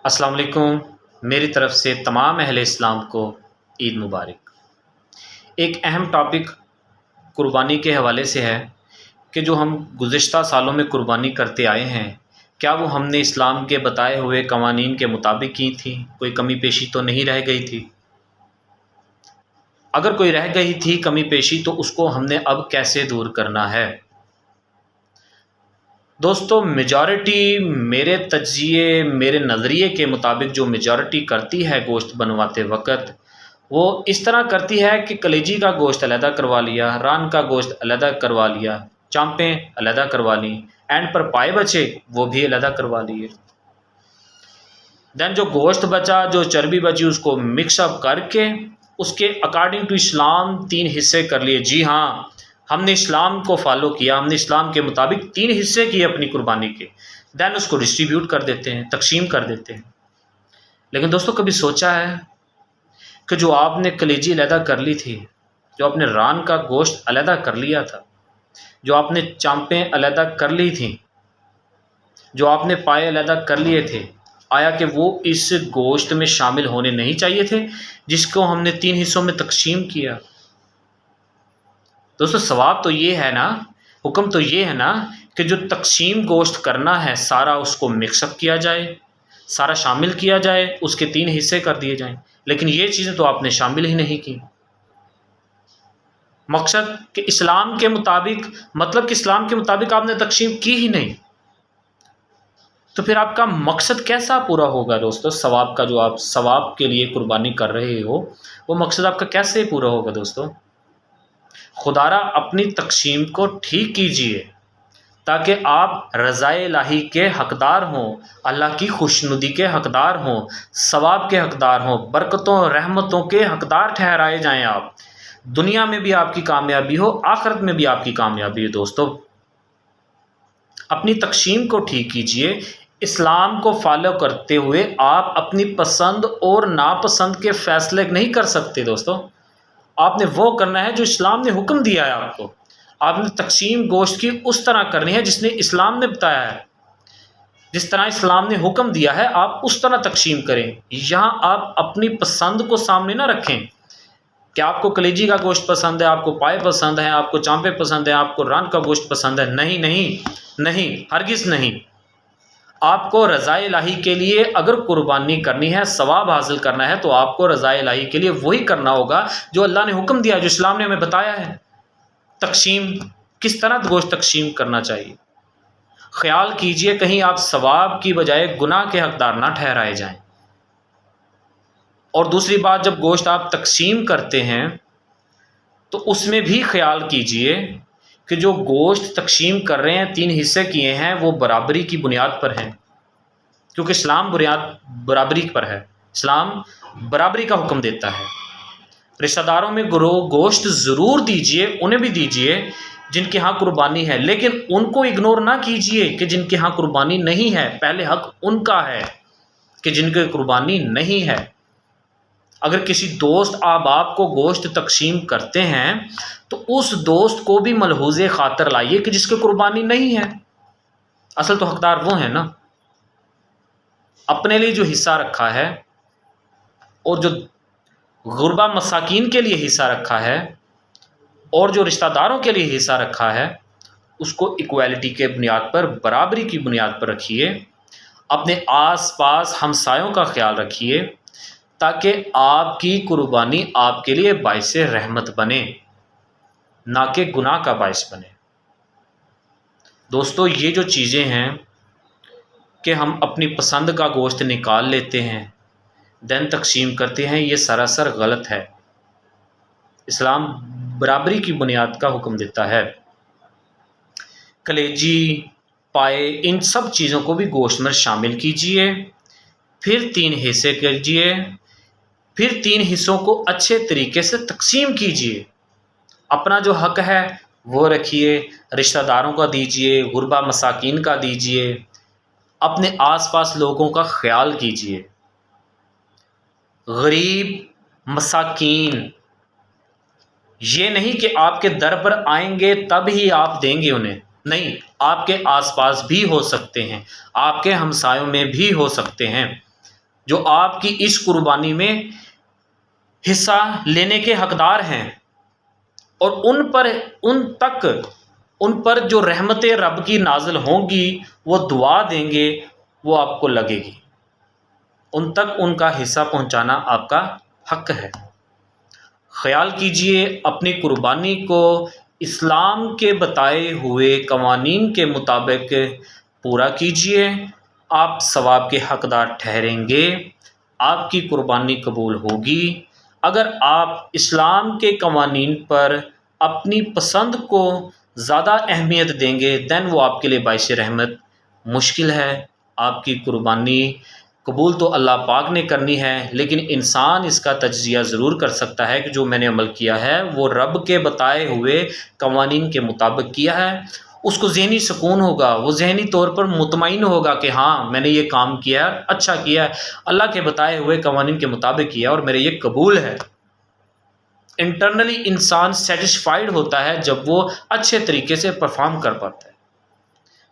السلام علیکم۔ میری طرف سے تمام اہل اسلام کو عید مبارک۔ ایک اہم ٹاپک قربانی کے حوالے سے ہے کہ جو ہم گزشتہ سالوں میں قربانی کرتے آئے ہیں، کیا وہ ہم نے اسلام کے بتائے ہوئے قوانین کے مطابق کی تھیں؟ کوئی کمی پیشی تو نہیں رہ گئی تھی؟ اگر کوئی رہ گئی تھی کمی پیشی تو اس کو ہم نے اب کیسے دور کرنا ہے؟ دوستو، میجارٹی میرے تجزیے میرے نظریے کے مطابق جو میجارٹی کرتی ہے گوشت بنواتے وقت، وہ اس طرح کرتی ہے کہ کلیجی کا گوشت علیحدہ کروا لیا، ران کا گوشت علیحدہ کروا لیا، چانپیں علیحدہ کروا لیں، اینڈ پر پائے بچے وہ بھی علیحدہ کروا لیے۔ دین جو گوشت بچا، جو چربی بچی، اس کو مکس اپ کر کے اس کے اکارڈنگ ٹو اسلام 3 حصے کر لیے۔ جی ہاں، ہم نے اسلام کو فالو کیا، ہم نے اسلام کے مطابق 3 حصے کیے اپنی قربانی کے، دین اس کو ڈسٹریبیوٹ کر دیتے ہیں، تقسیم کر دیتے ہیں۔ لیکن دوستو، کبھی سوچا ہے کہ جو آپ نے کلیجی علیحدہ کر لی تھی، جو آپ نے ران کا گوشت علیحدہ کر لیا تھا، جو آپ نے چانپیں علیحدہ کر لی تھیں، جو آپ نے پائے علیحدہ کر لیے تھے، آیا کہ وہ اس گوشت میں شامل ہونے نہیں چاہیے تھے جس کو ہم نے 3 حصوں میں تقسیم کیا؟ دوستو، ثواب تو یہ ہے نا، حکم تو یہ ہے نا کہ جو تقسیم گوشت کرنا ہے سارا اس کو مکس اپ کیا جائے، سارا شامل کیا جائے، اس کے 3 حصے کر دیے جائیں۔ لیکن یہ چیزیں تو آپ نے شامل ہی نہیں کی۔ مقصد کہ اسلام کے مطابق، مطلب کہ اسلام کے مطابق آپ نے تقسیم کی ہی نہیں، تو پھر آپ کا مقصد کیسا پورا ہوگا؟ دوستو، ثواب کا جو آپ ثواب کے لیے قربانی کر رہے ہو، وہ مقصد آپ کا کیسے پورا ہوگا؟ دوستو، خدا را اپنی تقسیم کو ٹھیک کیجئے تاکہ آپ رضائے الہی کے حقدار ہوں، اللہ کی خوشنودی کے حقدار ہوں، ثواب کے حقدار ہوں، برکتوں رحمتوں کے حقدار ٹھہرائے جائیں۔ آپ دنیا میں بھی آپ کی کامیابی ہو، آخرت میں بھی آپ کی کامیابی ہو۔ دوستو، اپنی تقسیم کو ٹھیک کیجئے۔ اسلام کو فالو کرتے ہوئے آپ اپنی پسند اور ناپسند کے فیصلے نہیں کر سکتے۔ دوستو، آپ نے وہ کرنا ہے جو اسلام نے حکم دیا ہے آپ کو۔ آپ نے تقسیم گوشت کی اس طرح کرنی ہے جس نے اسلام نے بتایا ہے، جس طرح اسلام نے حکم دیا ہے آپ اس طرح تقسیم کریں۔ یہاں آپ اپنی پسند کو سامنے نہ رکھیں کہ آپ کو کلیجی کا گوشت پسند ہے، آپ کو پائے پسند ہیں، آپ کو چانپیں پسند ہیں، آپ کو ران کا گوشت پسند ہے۔ نہیں نہیں نہیں، ہرگز نہیں۔ آپ کو رضائے الہی کے لیے اگر قربانی کرنی ہے، ثواب حاصل کرنا ہے، تو آپ کو رضائے الہی کے لیے وہی کرنا ہوگا جو اللہ نے حکم دیا، جو اسلام نے ہمیں بتایا ہے۔ تقسیم کس طرح گوشت تقسیم کرنا چاہیے، خیال کیجئے کہیں آپ ثواب کی بجائے گناہ کے حقدار نہ ٹھہرائے جائیں۔ اور دوسری بات، جب گوشت آپ تقسیم کرتے ہیں تو اس میں بھی خیال کیجئے کہ جو گوشت تقسیم کر رہے ہیں، 3 حصے کیے ہیں، وہ برابری کی بنیاد پر ہیں، کیونکہ اسلام برابری پر ہے۔ اسلام برابری کا حکم دیتا ہے۔ رشتہ داروں میں گوشت ضرور دیجئے، انہیں بھی دیجئے جن کے ہاں قربانی ہے، لیکن ان کو اگنور نہ کیجئے کہ جن کے ہاں قربانی نہیں ہے۔ پہلے حق ان کا ہے کہ جن کی قربانی نہیں ہے۔ اگر کسی دوست احباب کو گوشت تقسیم کرتے ہیں تو اس دوست کو بھی ملحوظ خاطر لائیے کہ جس کی قربانی نہیں ہے۔ اصل تو حقدار وہ ہیں نا۔ اپنے لیے جو حصہ رکھا ہے اور جو غربا مساکین کے لیے حصہ رکھا ہے اور جو رشتہ داروں کے لیے حصہ رکھا ہے، اس کو ایکویلٹی کے بنیاد پر، برابری کی بنیاد پر رکھیے۔ اپنے آس پاس ہمسایوں کا خیال رکھیے تاکہ آپ کی قربانی آپ کے لیے باعث رحمت بنے، نہ کہ گناہ کا باعث بنے۔ دوستو، یہ جو چیزیں ہیں کہ ہم اپنی پسند کا گوشت نکال لیتے ہیں دین تقسیم کرتے ہیں، یہ سراسر غلط ہے۔ اسلام برابری کی بنیاد کا حکم دیتا ہے۔ کلیجی، پائے، ان سب چیزوں کو بھی گوشت میں شامل کیجئے، پھر 3 حصے کیجئے، پھر 3 حصوں کو اچھے طریقے سے تقسیم کیجئے۔ اپنا جو حق ہے وہ رکھیے، رشتہ داروں کا دیجئے، غربا مساکین کا دیجئے، اپنے آس پاس لوگوں کا خیال کیجئے۔ غریب مساکین، یہ نہیں کہ آپ کے در پر آئیں گے تب ہی آپ دیں گے انہیں، نہیں، آپ کے آس پاس بھی ہو سکتے ہیں، آپ کے ہمسایوں میں بھی ہو سکتے ہیں۔ جو آپ کی اس قربانی میں حصہ لینے کے حقدار ہیں، اور ان پر جو رحمت رب کی نازل ہوں گی، وہ دعا دیں گے، وہ آپ کو لگے گی، ان تک ان کا حصہ پہنچانا آپ کا حق ہے۔ خیال کیجئے، اپنی قربانی کو اسلام کے بتائے ہوئے قوانین کے مطابق پورا کیجئے، آپ ثواب کے حقدار ٹھہریں گے، آپ کی قربانی قبول ہوگی۔ اگر آپ اسلام کے قوانین پر اپنی پسند کو زیادہ اہمیت دیں گے دین وہ آپ کے لیے باعث رحمت مشکل ہے۔ آپ کی قربانی قبول تو اللہ پاک نے کرنی ہے، لیکن انسان اس کا تجزیہ ضرور کر سکتا ہے کہ جو میں نے عمل کیا ہے وہ رب کے بتائے ہوئے قوانین کے مطابق کیا ہے۔ اس کو ذہنی سکون ہوگا، وہ ذہنی طور پر مطمئن ہوگا کہ ہاں میں نے یہ کام کیا، اچھا کیا، اللہ کے بتائے ہوئے قوانین کے مطابق کیا اور میرے یہ قبول ہے۔ انٹرنلی انسان سیٹسفائیڈ ہوتا ہے جب وہ اچھے طریقے سے پرفارم کر پاتا ہے۔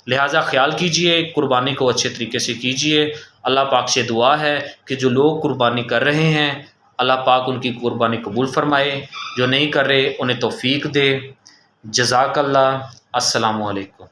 لہٰذا خیال کیجئے، قربانی کو اچھے طریقے سے کیجئے۔ اللہ پاک سے دعا ہے کہ جو لوگ قربانی کر رہے ہیں اللہ پاک ان کی قربانی قبول فرمائے، جو نہیں کر رہے انہیں توفیق دے۔ جزاک اللہ۔ السلام علیکم۔